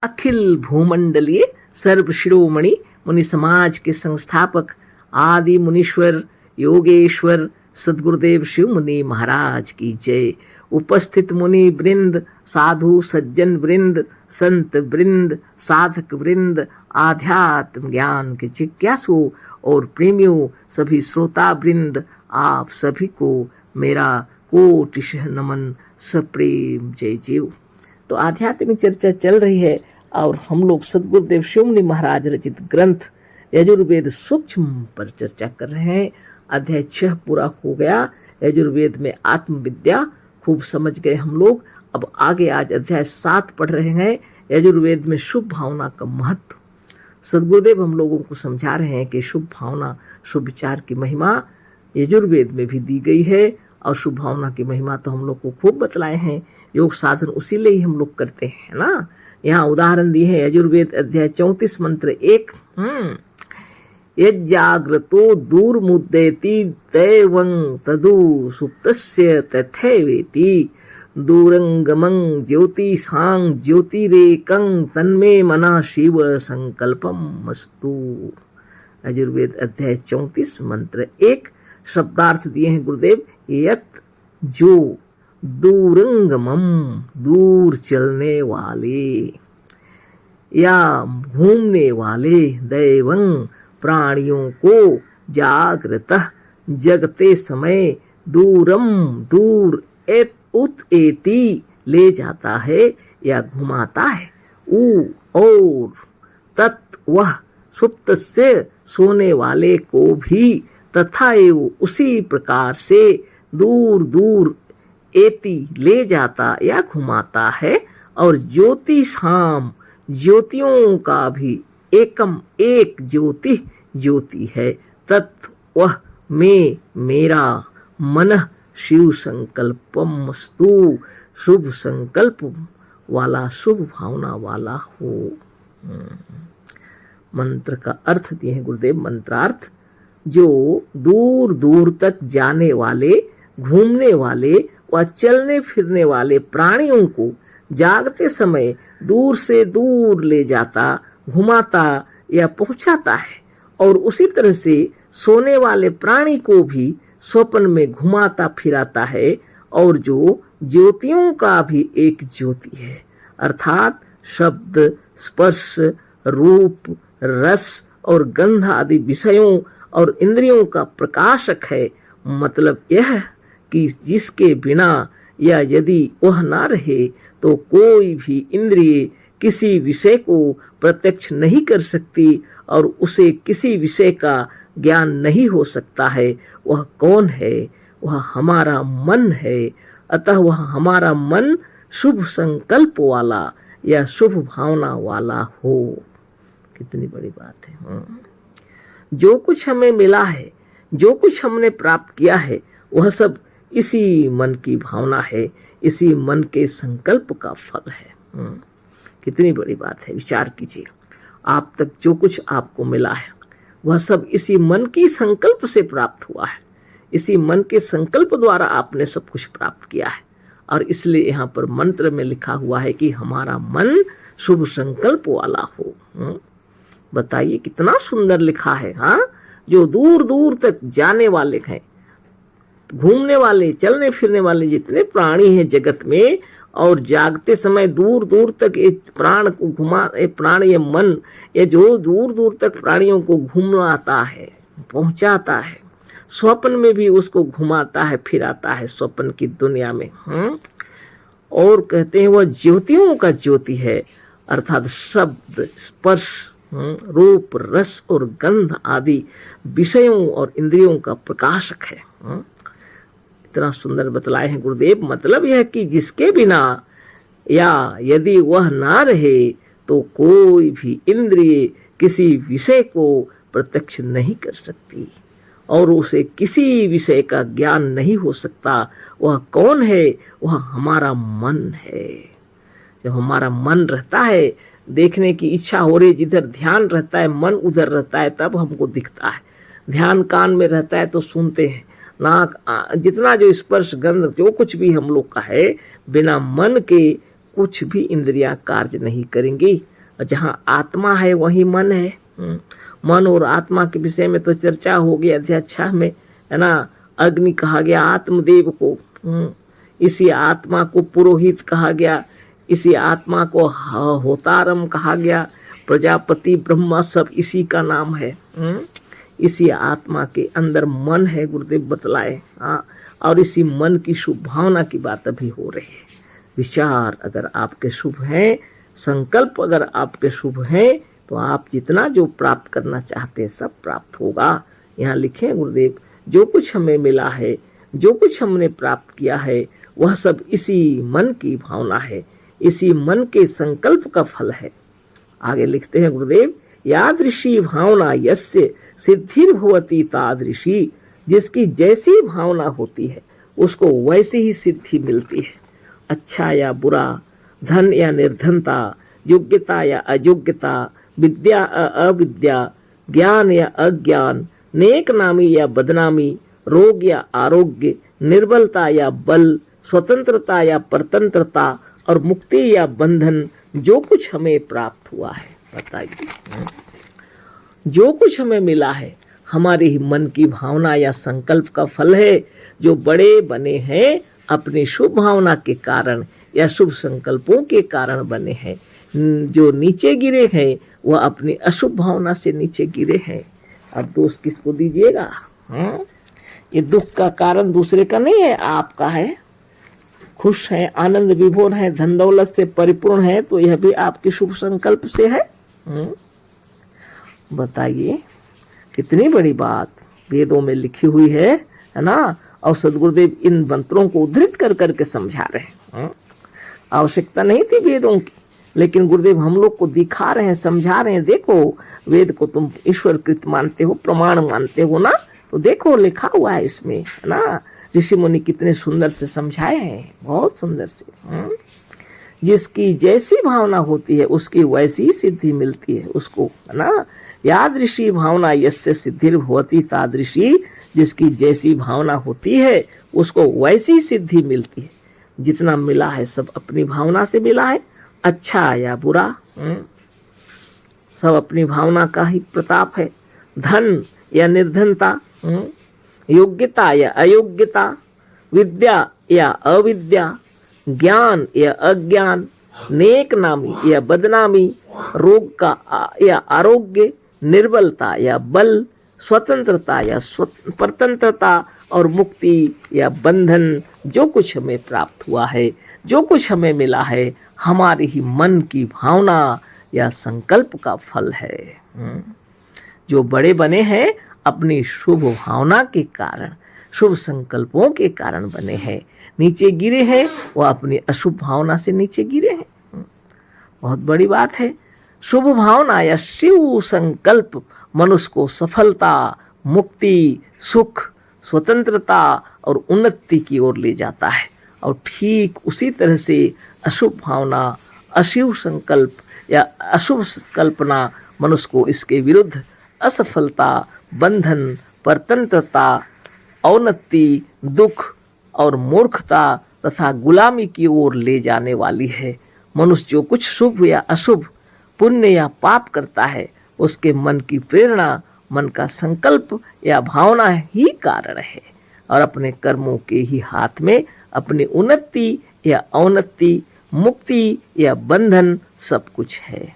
अखिल भूमंडलीय सर्व शिरोमणि मुनि समाज के संस्थापक आदि मुनीश्वर योगेश्वर सदगुरुदेव शिव मुनि महाराज की जय। उपस्थित मुनि वृंद, साधु सज्जन वृंद, संत वृंद, साधक वृंद, आध्यात्म ज्ञान के जिज्ञासु और प्रेमियों, सभी श्रोता वृंद, आप सभी को मेरा कोटिशः नमन, सप्रेम जय जीव। तो आध्यात्मिक चर्चा चल रही है और हम लोग सदगुरुदेव शिव मुनि महाराज रचित ग्रंथ यजुर्वेद सूक्ष्म पर चर्चा कर रहे हैं। अध्याय 6 पूरा हो गया। यजुर्वेद में आत्मविद्या खूब समझ गए हम लोग। अब आगे आज अध्याय 7 पढ़ रहे हैं। यजुर्वेद में शुभ भावना का महत्व सदगुरुदेव हम लोगों को समझा रहे हैं कि शुभ भावना, शुभ विचार की महिमा यजुर्वेद में भी दी गई है और शुभ भावना की महिमा तो हम लोग को खूब बतलाए हैं। योग साधन उसी लिए ही हम लोग करते हैं ना। यहाँ उदाहरण दिए हैं यजुर्वेद अध्याय 34 मंत्र 1। यज्जाग्रतो दूरमुद्यति दैवं तदु सुप्तस्य तथैवेति दूरंगमं ज्योतिषां ज्योतिरेकं तन्मे मना शिव संकल्पम अस्तु। यजुर्वेद अध्याय 34 मंत्र 1 शब्दार्थ दिए हैं गुरुदेव। यत जो दूरंगमम दूर चलने वाले या घूमने वाले, दैवं प्राणियों को, जागृत जगते समय, दूरम दूर, एत उत एति ले जाता है या घुमाता है, उ और, तत् वह, सुप्त से सोने वाले को भी, तथा एवं उसी प्रकार से, दूर दूर, एति ले जाता या घुमाता है, और ज्योतिषाम ज्योतियों का भी, एकम एक ज्योति ज्योति है, तत् वह में मेरा, मन शिव संकल्पमस्तु शुभ संकल्प वाला, शुभ भावना वाला हो। मंत्र का अर्थ दिए हैं गुरुदेव। मंत्रार्थ जो दूर दूर तक जाने वाले, घूमने वाले व चलने फिरने वाले प्राणियों को जागते समय दूर से दूर ले जाता, घुमाता या पहुंचाता है, और उसी तरह से सोने वाले प्राणी को भी स्वप्न में घुमाता फिराता है, और जो ज्योतियों का भी एक ज्योति है, अर्थात शब्द, स्पर्श, रूप, रस और गंध आदि विषयों और इंद्रियों का प्रकाशक है। मतलब यह कि जिसके बिना या यदि वह ना रहे तो कोई भी इंद्रिय किसी विषय को प्रत्यक्ष नहीं कर सकती और उसे किसी विषय का ज्ञान नहीं हो सकता है। वह कौन है? वह हमारा मन है। अतः वह हमारा मन शुभ संकल्प वाला या शुभ भावना वाला हो। कितनी बड़ी बात है। जो कुछ हमें मिला है, जो कुछ हमने प्राप्त किया है, वह सब इसी मन की भावना है, इसी मन के संकल्प का फल है। कितनी बड़ी बात है। विचार कीजिए, आप तक जो कुछ आपको मिला है वह सब इसी मन की संकल्प से प्राप्त हुआ है। इसी मन के संकल्प द्वारा आपने सब कुछ प्राप्त किया है। और इसलिए यहाँ पर मंत्र में लिखा हुआ है कि हमारा मन शुभ संकल्प वाला हो। बताइए कितना सुंदर लिखा है। हाँ, जो दूर दूर तक जाने वाले हैं, घूमने वाले, चलने फिरने वाले जितने प्राणी हैं जगत में, और जागते समय दूर दूर तक एक प्राण को प्राण ये मन, ये जो दूर दूर तक प्राणियों को घुमाता है, पहुंचाता है, स्वप्न में भी उसको घुमाता है, फिराता है स्वप्न की दुनिया में। और कहते हैं वह ज्योतियों का ज्योति है, अर्थात शब्द, स्पर्श, रूप, रस और गंध आदि विषयों और इंद्रियों का प्रकाशक है। इतना सुंदर बतलाए हैं गुरुदेव। मतलब यह कि जिसके बिना या यदि वह ना रहे तो कोई भी इंद्रिय किसी विषय को प्रत्यक्ष नहीं कर सकती और उसे किसी विषय का ज्ञान नहीं हो सकता। वह कौन है? वह हमारा मन है। जब हमारा मन रहता है, देखने की इच्छा हो रही, जिधर ध्यान रहता है मन उधर रहता है, तब हमको दिखता है। ध्यान कान में रहता है तो सुनते हैं। नाक, जितना जो स्पर्श, गंध, जो कुछ भी हम लोग का है, बिना मन के कुछ भी इंद्रियां कार्य नहीं करेंगी। और जहाँ आत्मा है वहीं मन है। मन और आत्मा के विषय में तो चर्चा हो गई अध्याय में, है ना। अग्नि कहा गया आत्मदेव को, इसी आत्मा को पुरोहित कहा गया, इसी आत्मा को होतारम कहा गया, प्रजापति ब्रह्मा सब इसी का नाम है। इसी आत्मा के अंदर मन है, गुरुदेव बतलाए। हाँ, और इसी मन की शुभ भावना की बात अभी हो रही है। विचार अगर आपके शुभ हैं, संकल्प अगर आपके शुभ हैं, तो आप जितना जो प्राप्त करना चाहते हैं सब प्राप्त होगा। यहाँ लिखे गुरुदेव, जो कुछ हमें मिला है, जो कुछ हमने प्राप्त किया है, वह सब इसी मन की भावना है, इसी मन के संकल्प का फल है। आगे लिखते हैं गुरुदेव, यादृशी भावना यस्य सिद्धिर्भवति तादृशी, जिसकी जैसी भावना होती है उसको वैसी ही सिद्धि मिलती है। अच्छा या बुरा, धन या निर्धनता, योग्यता या अयोग्यता, विद्या या अविद्या, ज्ञान या अज्ञान, नेक नामी या बदनामी, रोग या आरोग्य, निर्बलता या बल, स्वतंत्रता या परतंत्रता और मुक्ति या बंधन, जो कुछ हमें प्राप्त हुआ है, बताइए, जो कुछ हमें मिला है हमारे ही मन की भावना या संकल्प का फल है। जो बड़े बने हैं अपनी शुभ भावना के कारण या शुभ संकल्पों के कारण बने हैं। जो नीचे गिरे हैं वह अपनी अशुभ भावना से नीचे गिरे हैं। अब दोष किसको दीजिएगा? ये दुख का कारण दूसरे का नहीं है, आपका है। खुश हैं, आनंद विभोर हैं, धन दौलत से परिपूर्ण है, तो यह भी आपके शुभ संकल्प से है। बताइए, कितनी बड़ी बात वेदों में लिखी हुई है ना। और सदगुरुदेव इन मंत्रों को उद्धृत कर करके समझा रहे हैं। आवश्यकता नहीं थी वेदों की, लेकिन गुरुदेव हम लोग को दिखा रहे हैं, समझा रहे हैं। देखो, वेद को तुम ईश्वरकृत मानते हो, प्रमाण मानते हो ना, तो देखो लिखा हुआ है इसमें, है ना। ऋषि मुनि कितने सुंदर से समझाए हैं, बहुत सुंदर से। जिसकी जैसी भावना होती है उसकी वैसी सिद्धि मिलती है उसको, है ना। यादृशी भावना यस्य सिद्धिर्भवति तादृशी, जिसकी जैसी भावना होती है उसको वैसी सिद्धि मिलती है। जितना मिला है सब अपनी भावना से मिला है, अच्छा या बुरा, सब अपनी भावना का ही प्रताप है। धन या निर्धनता, योग्यता या अयोग्यता, विद्या या अविद्या, ज्ञान या अज्ञान, नेक नामी या बदनामी, रोग का या आरोग्य, निर्बलता या बल, स्वतंत्रता या परतंत्रता और मुक्ति या बंधन, जो कुछ हमें प्राप्त हुआ है, जो कुछ हमें मिला है, हमारे ही मन की भावना या संकल्प का फल है। जो बड़े बने हैं अपनी शुभ भावना के कारण, शुभ संकल्पों के कारण बने हैं। नीचे गिरे हैं वो अपनी अशुभ भावना से नीचे गिरे हैं। बहुत बड़ी बात है। शुभ भावना या शिव संकल्प मनुष्य को सफलता, मुक्ति, सुख, स्वतंत्रता और उन्नति की ओर ले जाता है। और ठीक उसी तरह से अशुभ भावना, अशिव संकल्प या अशुभ कल्पना मनुष्य को इसके विरुद्ध असफलता, बंधन, परतंत्रता, औन्नति, दुख और मूर्खता तथा गुलामी की ओर ले जाने वाली है। मनुष्य जो कुछ शुभ या अशुभ, पुण्य या पाप करता है, उसके मन की प्रेरणा, मन का संकल्प या भावना ही कारण है। और अपने कर्मों के ही हाथ में अपनी उन्नति या अवनति, मुक्ति या बंधन सब कुछ है।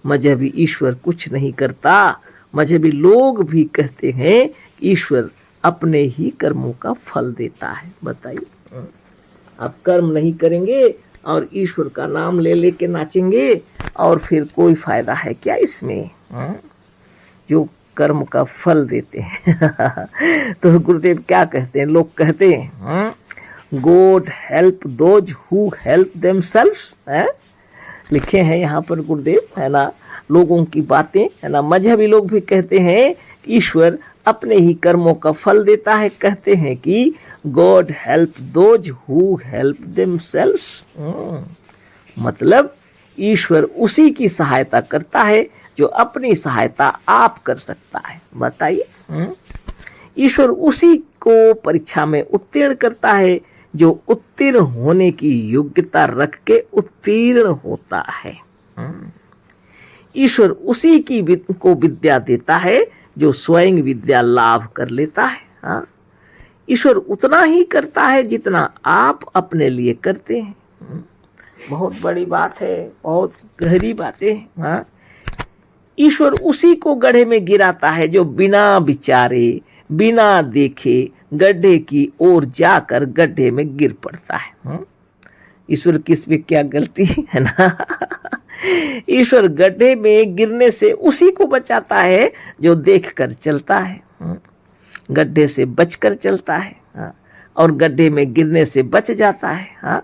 मजहबी ईश्वर कुछ नहीं करता। मजहबी लोग भी कहते हैं ईश्वर अपने ही कर्मों का फल देता है। बताइए, आप कर्म नहीं करेंगे और ईश्वर का नाम ले लेके नाचेंगे और फिर कोई फायदा है क्या इसमें? जो कर्म का फल देते हैं तो गुरुदेव क्या कहते हैं? लोग कहते हैं God help those who help themselves, लिखे हैं यहाँ पर गुरुदेव, है ना। लोगों की बातें, है ना। मजहबी लोग भी कहते हैं ईश्वर अपने ही कर्मों का फल देता है। कहते हैं कि God help those who help themselves, मतलब ईश्वर उसी की सहायता करता है जो अपनी सहायता आप कर सकता है। बताइए, ईश्वर उसी को परीक्षा में उत्तीर्ण करता है जो उत्तीर्ण होने की योग्यता रख के उत्तीर्ण होता है। ईश्वर उसी को विद्या देता है जो स्वयं विद्या लाभ कर लेता है। हाँ, ईश्वर उतना ही करता है जितना आप अपने लिए करते हैं। बहुत बड़ी बात है, बहुत गहरी बातें हैं। हाँ, ईश्वर उसी को गड्ढे में गिराता है जो बिना विचारे बिना देखे गड्ढे की ओर जाकर गड्ढे में गिर पड़ता है। ईश्वर किस में क्या गलती है ना। ईश्वर गड्ढे में गिरने से उसी को बचाता है जो देखकर चलता है, गड्ढे से बचकर चलता है और गड्ढे में गिरने से बच जाता है।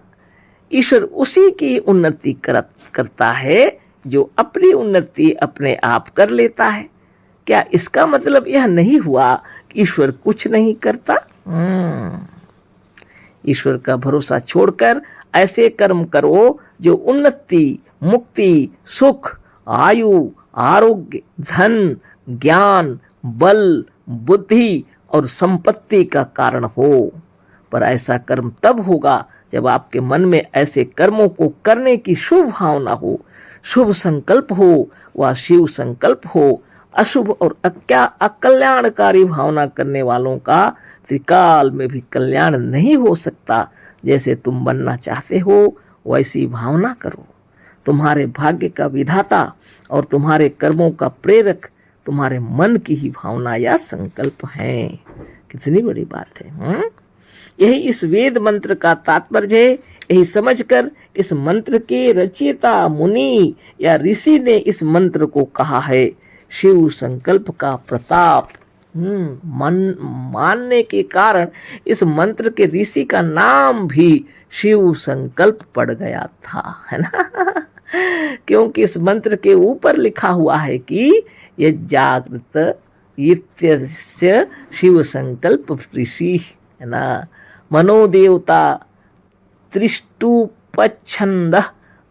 ईश्वर उसी की उन्नति करता है जो अपनी उन्नति अपने आप कर लेता है। क्या इसका मतलब यह नहीं हुआ कि ईश्वर कुछ नहीं करता? ईश्वर का भरोसा छोड़कर ऐसे कर्म करो जो उन्नति, मुक्ति, सुख, आयु, आरोग्य, धन, ज्ञान, बल, बुद्धि और संपत्ति का कारण हो। पर ऐसा कर्म तब होगा जब आपके मन में ऐसे कर्मों को करने की शुभ भावना हो, शुभ संकल्प हो, वह शिव संकल्प हो। अशुभ और अकल्याणकारी भावना करने वालों का त्रिकाल में भी कल्याण नहीं हो सकता। जैसे तुम बनना चाहते हो वैसी भावना करो। तुम्हारे भाग्य का विधाता और तुम्हारे कर्मों का प्रेरक तुम्हारे मन की ही भावना या संकल्प है। कितनी बड़ी बात है। यही इस वेद मंत्र का तात्पर्य है। यही समझकर इस मंत्र के रचयिता मुनि या ऋषि ने इस मंत्र को कहा है शिव संकल्प का प्रताप। मानने के कारण इस मंत्र के ऋषि का नाम भी शिव संकल्प पड़ गया था, है ना। क्योंकि इस मंत्र के ऊपर लिखा हुआ है कि यह जागृत इत्यस्य शिव संकल्प ऋषि, है ना। मनोदेवता त्रिष्टुपच्छंद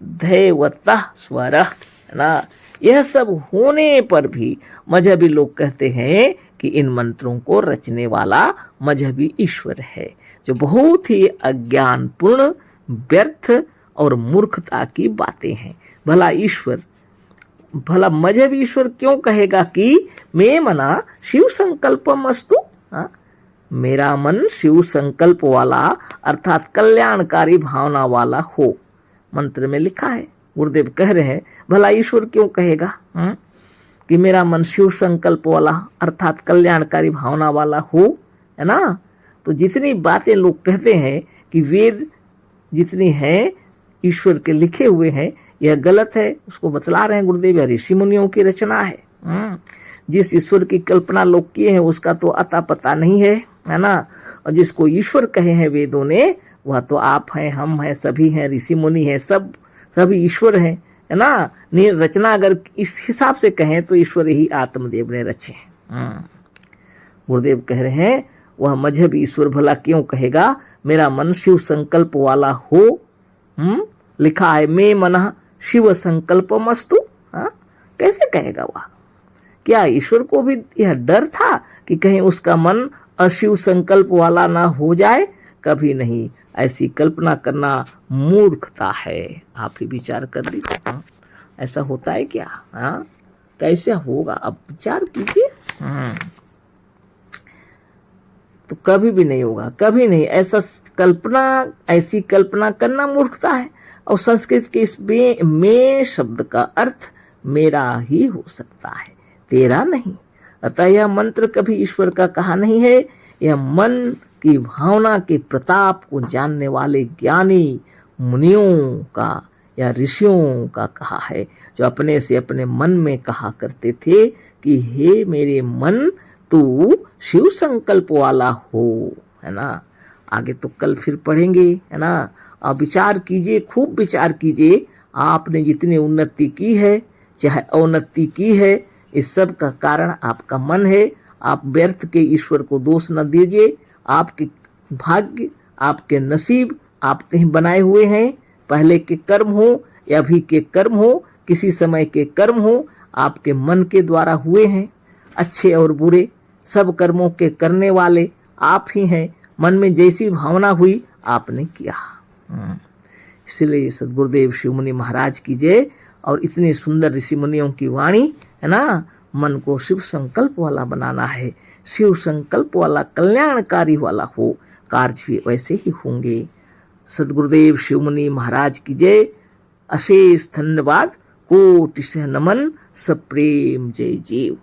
दैवता स्वर, है ना। यह सब होने पर भी मजहबी लोग कहते हैं कि इन मंत्रों को रचने वाला मजहबी ईश्वर है, जो बहुत ही अज्ञानपूर्ण, व्यर्थ और मूर्खता की बातें हैं। भला मजहबी ईश्वर क्यों कहेगा कि मैं मना शिव संकल्पमस्तु। मेरा मन शिव संकल्प वाला अर्थात कल्याणकारी भावना वाला हो। मंत्र में लिखा है, गुरुदेव कह रहे हैं, भला ईश्वर क्यों कहेगा कि मेरा मन शिव संकल्प वाला अर्थात कल्याणकारी भावना वाला हो, है ना। तो जितनी बातें लोग कहते हैं कि वेद जितनी हैं ईश्वर के लिखे हुए हैं, यह गलत है। उसको बतला रहे हैं गुरुदेव, ऋषि मुनियों की रचना है। जिस ईश्वर की कल्पना लोग किए हैं उसका तो अता पता नहीं है ना। और जिसको ईश्वर कहे हैं वेदों ने, वह तो आप हैं, हम हैं, सभी हैं, ऋषि मुनि हैं, सभी ईश्वर हैं, है ना। रचना अगर इस हिसाब से कहें तो ईश्वर ही आत्मदेव ने रचे हैं। गुरुदेव कह रहे हैं वह मजहब ईश्वर भला क्यों कहेगा मेरा मन शिव संकल्प वाला हो। लिखा है मैं मन शिव संकल्पमस्तु। कैसे कहेगा वह? क्या ईश्वर को भी यह डर था कि कहीं उसका मन अशिव संकल्प वाला ना हो जाए? कभी नहीं। ऐसी कल्पना करना मूर्खता है। आप ही विचार कर लीजिए, ऐसा होता है क्या? कैसे होगा? अब विचार कीजिए। तो कभी भी नहीं होगा, कभी नहीं। ऐसी कल्पना करना मूर्खता है। और संस्कृत के इस में शब्द का अर्थ मेरा ही हो सकता है, तेरा नहीं। अतः यह मंत्र कभी ईश्वर का कहा नहीं है। यह मन की भावना के प्रताप को जानने वाले ज्ञानी मुनियों का या ऋषियों का कहा है, जो अपने से अपने मन में कहा करते थे कि हे मेरे मन तू शिव संकल्प वाला हो, है ना। आगे तो कल फिर पढ़ेंगे, है ना। आप विचार कीजिए, खूब विचार कीजिए। आपने जितनी उन्नति की है चाहे अवनति की है, इस सब का कारण आपका मन है। आप व्यर्थ के ईश्वर को दोष न दीजिए। आपके भाग्य, आपके नसीब आपके ही बनाए हुए हैं। पहले के कर्म हो या अभी के कर्म हो, किसी समय के कर्म हो, आपके मन के द्वारा हुए हैं। अच्छे और बुरे सब कर्मों के करने वाले आप ही हैं। मन में जैसी भावना हुई आपने किया। इसलिए सदगुरुदेव शिव मुनि महाराज की जय। और इतने सुंदर ऋषि मुनियों की वाणी है ना, मन को शिव संकल्प वाला बनाना है, शिव संकल्प वाला कल्याणकारी वाला हो, कार्य भी वैसे ही होंगे। सदगुरुदेव शिव मुनि महाराज की जय। अशेष धन्यवाद, कोटि नमन, सप्रेम जय जीव।